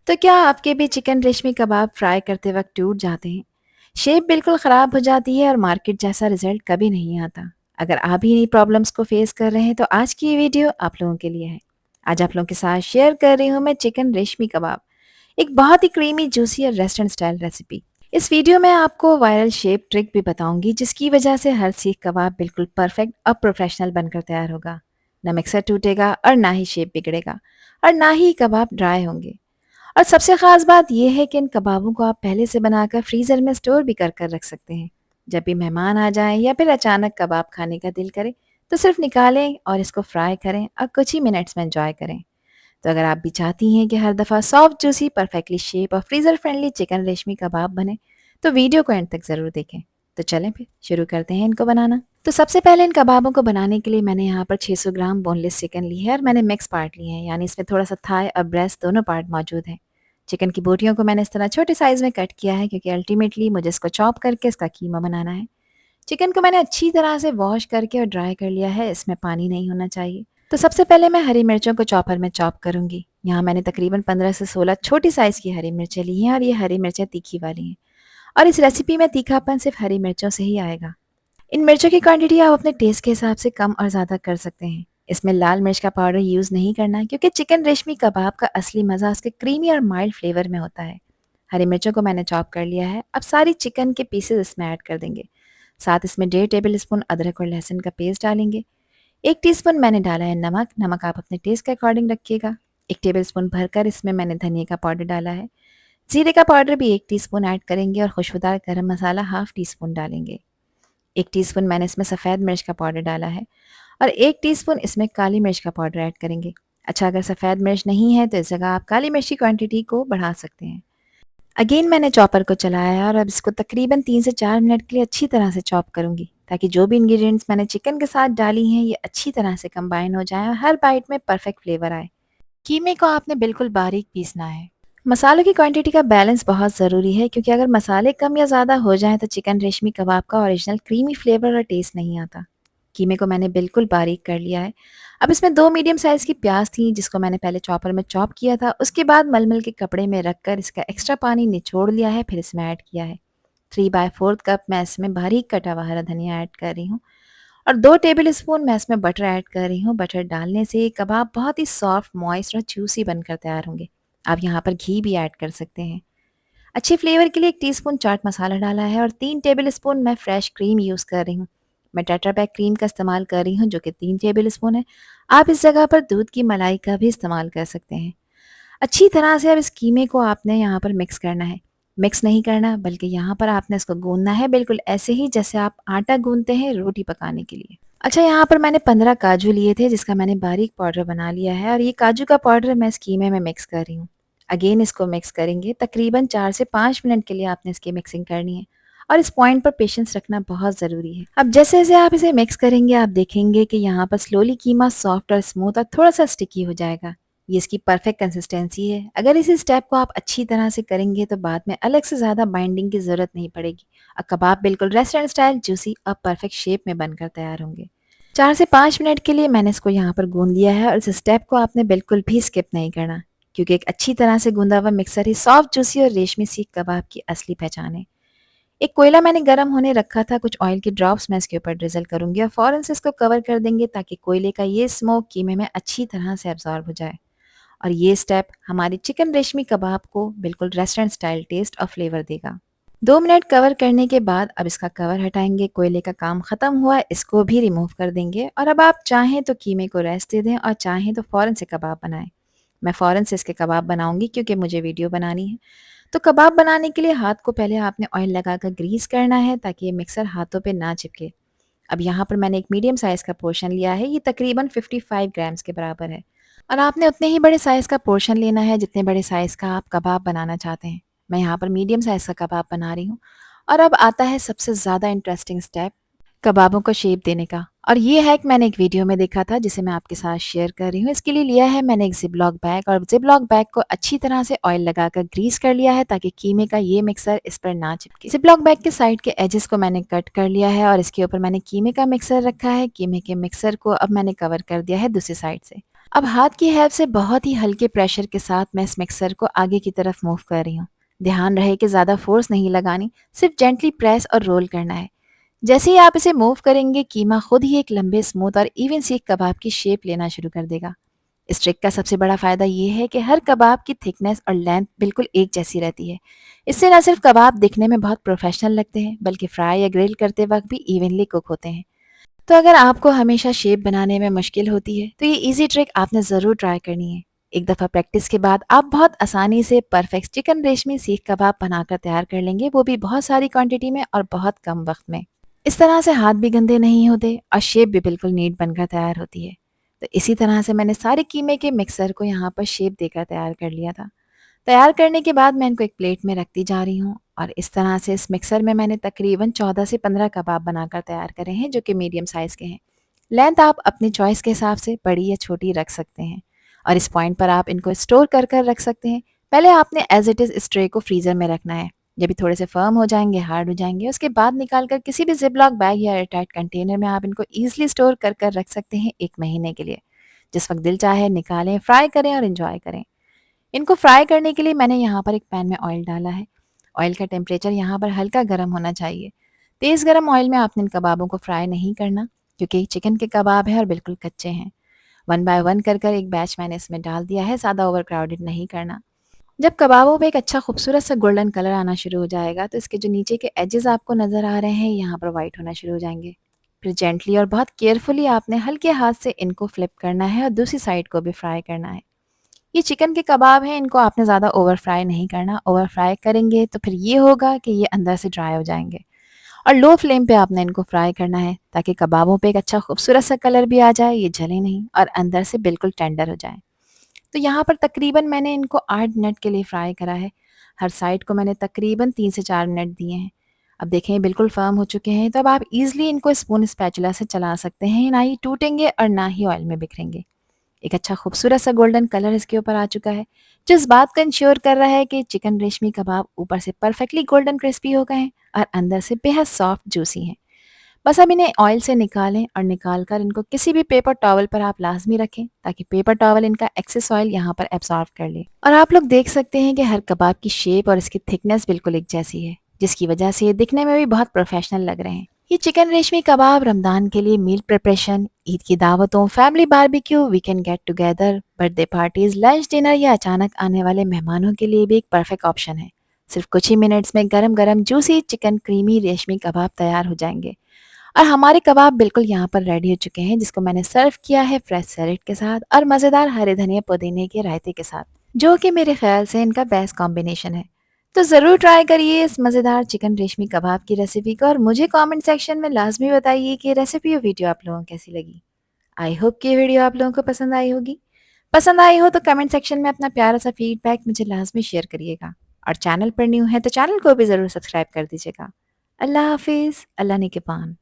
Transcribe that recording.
तो क्या आपके भी चिकन रेशमी कबाब फ्राई करते वक्त टूट जाते हैं? शेप बिल्कुल ख़राब हो जाती है और मार्केट जैसा रिजल्ट कभी नहीं आता। अगर आप भी इन्हीं प्रॉब्लम्स को फेस कर रहे हैं तो आज की ये वीडियो आप लोगों के लिए है। आज आप लोगों के साथ शेयर कर रही हूँ मैं चिकन रेशमी कबाब, एक बहुत ही क्रीमी जूसी और रेस्टोरेंट स्टाइल रेसिपी। इस वीडियो में आपको वायरल शेप ट्रिक भी बताऊंगी जिसकी वजह से हर सीख कबाब बिल्कुल परफेक्ट और प्रोफेशनल बनकर तैयार होगा। ना मिक्सर टूटेगा और ना ही शेप बिगड़ेगा और ना ही कबाब ड्राई होंगे। और सबसे ख़ास बात यह है कि इन कबाबों को आप पहले से बनाकर फ्रीज़र में स्टोर भी कर रख सकते हैं। जब भी मेहमान आ जाएं या फिर अचानक कबाब खाने का दिल करे तो सिर्फ निकालें और इसको फ्राई करें और कुछ ही मिनट्स में एंजॉय करें। तो अगर आप भी चाहती हैं कि हर दफ़ा सॉफ्ट जूसी परफेक्टली शेप और फ्रीज़र फ्रेंडली चिकन रेशमी कबाब बने तो वीडियो को एंड तक ज़रूर देखें। तो चलें फिर शुरू करते हैं इनको बनाना। तो सबसे पहले इन कबाबों को बनाने के लिए मैंने यहाँ पर 600 ग्राम बोनलेस चिकन ली है और मैंने मिक्स पार्ट लिए हैं, यानी इसमें थोड़ा सा थाई और ब्रेस्ट दोनों पार्ट मौजूद हैं। चिकन की बोटियों को मैंने इस तरह छोटे साइज़ में कट किया है क्योंकि अल्टीमेटली मुझे इसको चॉप करके इसका कीमा बनाना है। चिकन को मैंने अच्छी तरह से वॉश करके और ड्राई कर लिया है, इसमें पानी नहीं होना चाहिए। तो सबसे पहले मैं हरी मिर्चों को चॉपर में चॉप करूंगी। यहाँ मैंने तकरीबन 15 से 16 छोटी साइज़ की हरी मिर्चें ली हैं और ये हरी मिर्चें तीखी वाली हैं और इस रेसिपी में तीखापन सिर्फ हरी मिर्चों से ही आएगा। इन मिर्चों की क्वांटिटी आप अपने टेस्ट के हिसाब से कम और ज़्यादा कर सकते हैं। इसमें लाल मिर्च का पाउडर यूज़ नहीं करना क्योंकि चिकन रेशमी कबाब का असली मज़ा उसके क्रीमी और माइल्ड फ्लेवर में होता है। हरी मिर्चों को मैंने चॉप कर लिया है। अब सारी चिकन के पीसेस इसमें ऐड कर देंगे। साथ इसमें 1.5 टेबल स्पून अदरक और लहसुन का पेस्ट डालेंगे। 1 टीस्पून मैंने डाला है नमक। नमक आप अपने टेस्ट के अकॉर्डिंग रखिएगा। 1 टेबल स्पून भरकर इसमें मैंने धनिया का पाउडर डाला है। जीरे का पाउडर भी 1 टीस्पून ऐड करेंगे और खुशबूदार गरम मसाला हाफ टी स्पून डालेंगे। 1 टीस्पून मैंने इसमें सफ़ेद मिर्च का पाउडर डाला है और 1 टीस्पून इसमें काली मिर्च का पाउडर ऐड करेंगे। अच्छा, अगर सफ़ेद मिर्च नहीं है तो इस जगह आप काली मिर्च की क्वांटिटी को बढ़ा सकते हैं। अगेन मैंने चॉपर को चलाया और अब इसको तकरीबन 3 से 4 मिनट के लिए अच्छी तरह से चॉप करूंगी ताकि जो भी इंग्रेडिएंट्स मैंने चिकन के साथ डाली हैं ये अच्छी तरह से कंबाइन हो जाएं और हर बाइट में परफेक्ट फ्लेवर आए। कीमे को आपने बिल्कुल बारीक पीसना है। मसालों की क्वांटिटी का बैलेंस बहुत ज़रूरी है क्योंकि अगर मसाले कम या ज़्यादा हो जाएं तो चिकन रेशमी कबाब का ओरिजिनल क्रीमी फ्लेवर और टेस्ट नहीं आता। कीमे को मैंने बिल्कुल बारीक कर लिया है। अब इसमें 2 मीडियम साइज़ की प्याज थी जिसको मैंने पहले चॉपर में चॉप किया था। उसके बाद मलमल के कपड़े में रखकर इसका एक्स्ट्रा पानी निचोड़ लिया है, फिर इसमें ऐड किया है। 3/4 कप मैं इसमें बारीक कटा हुआ हरा धनिया ऐड कर रही हूँ और 2 टेबल स्पून मैं इसमें बटर ऐड कर रही हूँ। बटर डालने से ये कबाब बहुत ही सॉफ्ट, मॉइस्ट और जूसी बनकर तैयार होंगे। आप यहाँ पर घी भी ऐड कर सकते हैं। अच्छे फ्लेवर के लिए 1 टीस्पून चाट मसाला डाला है और 3 टेबल स्पून मैं फ्रेश क्रीम यूज़ कर रही हूँ। मैं टेट्रा पैक क्रीम का इस्तेमाल कर रही हूँ जो कि 3 टेबल स्पून है। आप इस जगह पर दूध की मलाई का भी इस्तेमाल कर सकते हैं। अच्छी तरह से अब इस कीमे को आपने यहाँ पर मिक्स करना है। मिक्स नहीं करना बल्कि यहाँ पर आपने इसको गूँथना है बिल्कुल ऐसे ही जैसे आप आटा गूँथते हैं रोटी पकाने के लिए। अच्छा, यहाँ पर मैंने 15 काजू लिए थे जिसका मैंने बारीक पाउडर बना लिया है और ये काजू का पाउडर मैं इस कीमे में मिक्स कर रही हूँ। अगेन इसको मिक्स करेंगे। तकरीबन 4 से 5 मिनट के लिए आपने इसकी मिक्सिंग करनी है और इस पॉइंट पर पेशेंस रखना बहुत ज़रूरी है। अब जैसे जैसे आप इसे मिक्स करेंगे आप देखेंगे कि यहाँ पर स्लोली कीमा सॉफ्ट और स्मूथ और थोड़ा सा स्टिकी हो जाएगा। ये इसकी परफेक्ट कंसिस्टेंसी है। अगर इस स्टेप को आप अच्छी तरह से करेंगे तो बाद में अलग से ज़्यादा बाइंडिंग की ज़रूरत नहीं पड़ेगी और कबाब बिल्कुल रेस्टोरेंट स्टाइल जूसी और परफेक्ट शेप में बनकर तैयार होंगे। 4 से 5 मिनट के लिए मैंने इसको यहाँ पर गूंद लिया है और इस स्टेप को आपने बिल्कुल भी स्किप नहीं करना क्योंकि एक अच्छी तरह से गूंदा हुआ मिक्सर ही सॉफ्ट जूसी और रेशमी सीख कबाब की असली पहचान है। एक कोयला मैंने गर्म होने रखा था, कुछ ऑयल के ड्रॉप्स मैं इसके ऊपर ड्रिजल करूंगी और फ़ौरन से इसको कवर कर देंगे ताकि कोयले का ये स्मोक कीमे में अच्छी तरह से एब्जॉर्ब हो जाए और ये स्टेप हमारी चिकन रेशमी कबाब को बिल्कुल रेस्टोरेंट स्टाइल टेस्ट और फ्लेवर देगा। 2 मिनट कवर करने के बाद अब इसका कवर हटाएंगे। कोयले का काम ख़त्म हुआ, इसको भी रिमूव कर देंगे और अब आप चाहें तो कीमे को रेस्ट दे दें और चाहें तो फ़ौरन से कबाब बनाएं। मैं फ़ौरन से इसके कबाब बनाऊंगी क्योंकि मुझे वीडियो बनानी है। तो कबाब बनाने के लिए हाथ को पहले आपने ऑयल लगाकर ग्रीस करना है ताकि ये मिक्सर हाथों पे ना चिपके। अब यहाँ पर मैंने एक मीडियम साइज़ का पोर्शन लिया है, ये तकरीबन 55 ग्राम्स के बराबर है और आपने उतने ही बड़े साइज़ का पोर्शन लेना है जितने बड़े साइज़ का आप कबाब बनाना चाहते हैं। मैं यहाँ पर मीडियम साइज़ का कबाब बना रही हूँ और अब आता है सबसे ज़्यादा इंटरेस्टिंग स्टेप, कबाबों को शेप देने का। और ये हैक मैंने एक वीडियो में देखा था जिसे मैं आपके साथ शेयर कर रही हूँ। इसके लिए लिया है मैंने एक ज़िप-लॉक बैग और ज़िप-लॉक बैग को अच्छी तरह से ऑयल लगाकर ग्रीस कर लिया है ताकि कीमे का ये मिक्सर इस पर ना चिपके। ज़िप-लॉक बैग के साइड के एजेस को मैंने कट कर लिया है और इसके ऊपर मैंने कीमे का मिक्सर रखा है। कीमे के मिक्सर को अब मैंने कवर कर दिया है दूसरी साइड से। अब हाथ की हेल्प से बहुत ही हल्के प्रेशर के साथ मैं इस मिक्सर को आगे की तरफ मूव कर रही हूँ। ध्यान रहे कि ज़्यादा फोर्स नहीं लगानी, सिर्फ जेंटली प्रेस और रोल करना है। जैसे ही आप इसे मूव करेंगे, कीमा खुद ही एक लंबे, स्मूथ और इवन सीख कबाब की शेप लेना शुरू कर देगा। इस ट्रिक का सबसे बड़ा फ़ायदा ये है कि हर कबाब की थिकनेस और लेंथ बिल्कुल एक जैसी रहती है। इससे न सिर्फ कबाब दिखने में बहुत प्रोफेशनल लगते हैं, बल्कि फ्राई या ग्रिल करते वक्त भी इवनली कुक होते हैं। तो अगर आपको हमेशा शेप बनाने में मुश्किल होती है, तो ये ईज़ी ट्रिक आपने ज़रूर ट्राई करनी है। एक दफ़ा प्रैक्टिस के बाद आप बहुत आसानी से परफेक्ट चिकन रेशमी सीख कबाब बनाकर तैयार कर लेंगे, वो भी बहुत सारी क्वांटिटी में और बहुत कम वक्त में। इस तरह से हाथ भी गंदे नहीं होते और शेप भी बिल्कुल नीट बनकर तैयार होती है। तो इसी तरह से मैंने सारे कीमे के मिक्सर को यहाँ पर शेप देकर तैयार कर लिया था। तैयार करने के बाद मैं इनको एक प्लेट में रखती जा रही हूँ और इस तरह से इस मिक्सर में मैंने तकरीबन 14 से 15 कबाब बनाकर तैयार करे हैं, जो कि मीडियम साइज़ के हैं। लेंथ आप अपनी चॉइस के हिसाब से बड़ी या छोटी रख सकते हैं और इस पॉइंट पर आप इनको स्टोर कर रख सकते हैं। पहले आपने एज इट इज़ इस ट्रे को फ्रीज़र में रखना है। जब ये थोड़े से फर्म हो जाएंगे, हार्ड हो जाएंगे, उसके बाद निकाल कर किसी भी जिपलॉक बैग या एयरटाइट कंटेनर में आप इनको ईजिली स्टोर कर रख सकते हैं 1 महीने के लिए। जिस वक्त दिल चाहे निकालें, फ्राई करें और इन्जॉय करें। इनको फ्राई करने के लिए मैंने यहाँ पर एक पैन में ऑयल डाला है। ऑयल का टेम्परेचर यहाँ पर हल्का गर्म होना चाहिए। तेज़ गर्म ऑयल में आपने इन कबाबों को फ्राई नहीं करना, क्योंकि चिकन के कबाब हैं और बिल्कुल कच्चे हैं। वन बाय वन कर एक बैच मैंने इसमें डाल दिया है, ज़्यादा ओवर क्राउडेड नहीं करना। जब कबाबों पे एक अच्छा खूबसूरत सा गोल्डन कलर आना शुरू हो जाएगा, तो इसके जो नीचे के एजेस आपको नज़र आ रहे हैं, यहाँ पर वाइट होना शुरू हो जाएंगे। फिर जेंटली और बहुत केयरफुली आपने हल्के हाथ से इनको फ्लिप करना है और दूसरी साइड को भी फ्राई करना है। ये चिकन के कबाब हैं, इनको आपने ज़्यादा ओवर फ्राई नहीं करना। ओवर फ्राई करेंगे तो फिर ये होगा कि ये अंदर से ड्राई हो जाएँगे और लो फ्लेम पे आपने इनको फ्राई करना है, ताकि कबाबों पे एक अच्छा खूबसूरत सा कलर भी आ जाए, ये जले नहीं और अंदर से बिल्कुल टेंडर हो जाएँ। तो यहाँ पर तकरीबन मैंने इनको 8 मिनट के लिए फ्राई करा है। हर साइड को मैंने तकरीबन 3 से 4 मिनट दिए हैं। अब देखें ये बिल्कुल फ़र्म हो चुके हैं, तो अब आप ईज़िली इनको स्पून स्पैचुला से चला सकते हैं, ना ही टूटेंगे और ना ही ऑयल में बिखरेंगे। एक अच्छा खूबसूरत सा गोल्डन कलर इसके ऊपर आ चुका है, जो इस बात को इंश्योर कर रहा है कि चिकन रेशमी कबाब ऊपर से परफेक्टली गोल्डन क्रिस्पी हो गए हैं और अंदर से बेहद सॉफ्ट जूसी हैं। बस अब इन्हें ऑयल से निकालें और निकाल कर इनको किसी भी पेपर टॉवल पर आप लाजमी रखें, ताकि पेपर टॉवल इनका एक्सेस ऑयल यहाँ पर एब्जॉर्ब कर ले। और आप लोग देख सकते हैं कि हर कबाब की शेप और इसकी थिकनेस बिल्कुल एक जैसी है, जिसकी वजह से ये दिखने में भी बहुत प्रोफेशनल लग रहे हैं। ये चिकन रेशमी कबाब रमदान के लिए मील प्रिपरेशन, ईद की दावतों, family barbecue, weekend get together, birthday parties, lunch dinner या अचानक आने वाले मेहमानों के लिए भी एक परफेक्ट ऑप्शन है। सिर्फ कुछ ही मिनट्स में गरम गरम जूसी चिकन क्रीमी रेशमी कबाब तैयार हो जाएंगे और हमारे कबाब बिल्कुल यहाँ पर रेडी हो चुके हैं, जिसको मैंने सर्व किया है फ्रेश सैलेड के साथ और मज़ेदार हरे धनिया पुदीने के रायते के साथ, जो कि मेरे ख्याल से इनका बेस्ट कॉम्बिनेशन है। तो ज़रूर ट्राई करिए इस मज़ेदार चिकन रेशमी कबाब की रेसिपी को और मुझे कमेंट सेक्शन में लाजमी बताइए कि ये रेसिपी और वीडियो आप लोगों को कैसी लगी। आई होप कि ये वीडियो आप लोगों को पसंद आई होगी। पसंद आई हो तो कमेंट सेक्शन में अपना प्यारा सा फीडबैक मुझे लाजमी शेयर करिएगा और चैनल पर न्यू है तो चैनल को भी ज़रूर सब्सक्राइब कर दीजिएगा। अल्लाह हाफिज़, अल्लाह निगहबान।